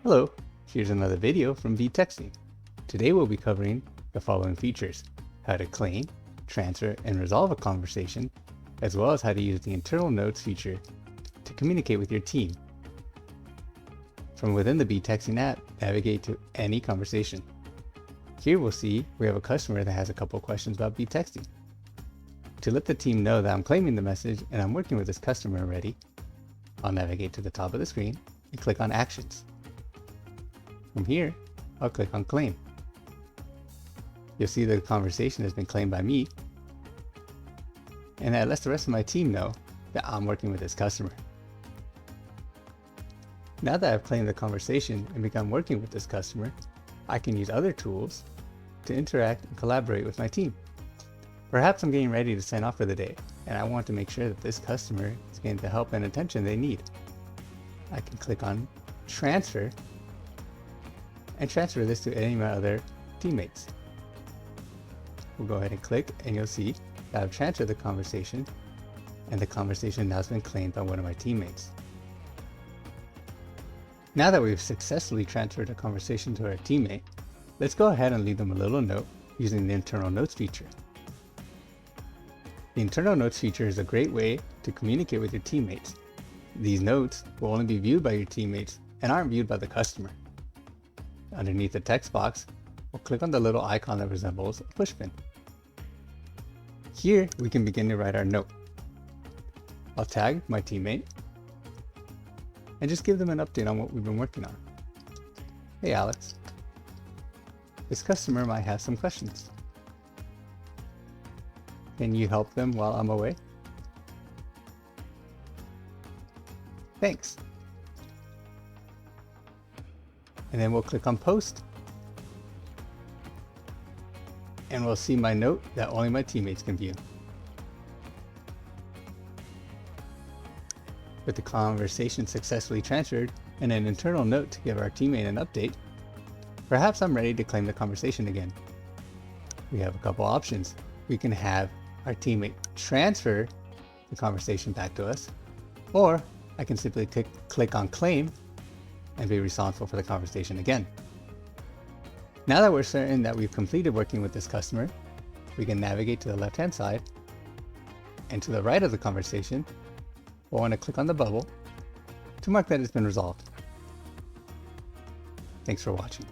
Hello, here's another video from Beetexting. Today we'll be covering the following features: how to claim, transfer, and resolve a conversation, as well as how to use the internal notes feature to communicate with your team. From within the Beetexting app, navigate to any conversation. Here we'll see we have a customer that has a couple questions about Beetexting. To let the team know that I'm claiming the message and I'm working with this customer already, I'll navigate to the top of the screen and click on Actions. From here, I'll click on Claim. You'll see the conversation has been claimed by me, and that lets the rest of my team know that I'm working with this customer. Now that I've claimed the conversation and begun working with this customer, I can use other tools to interact and collaborate with my team. Perhaps I'm getting ready to sign off for the day, and I want to make sure that this customer is getting the help and attention they need. I can click on Transfer and transfer this to any of my other teammates. We'll go ahead and click, and you'll see that I've transferred the conversation, and the conversation now has been claimed by one of my teammates. Now that we've successfully transferred a conversation to our teammate, let's go ahead and leave them a little note using the internal notes feature. The internal notes feature is a great way to communicate with your teammates. These notes will only be viewed by your teammates and aren't viewed by the customer. Underneath the text box, we'll click on the little icon that resembles a pushpin. Here, we can begin to write our note. I'll tag my teammate and just give them an update on what we've been working on. Hey Alex, this customer might have some questions. Can you help them while I'm away? Thanks. And then we'll click on Post. And we'll see my note that only my teammates can view. With the conversation successfully transferred and an internal note to give our teammate an update, perhaps I'm ready to claim the conversation again. We have a couple options. We can have our teammate transfer the conversation back to us, or I can simply click on Claim and be responsible for the conversation again. Now that we're certain that we've completed working with this customer, we can navigate to the left-hand side, and to the right of the conversation, we'll want to click on the bubble to mark that it's been resolved. Thanks for watching.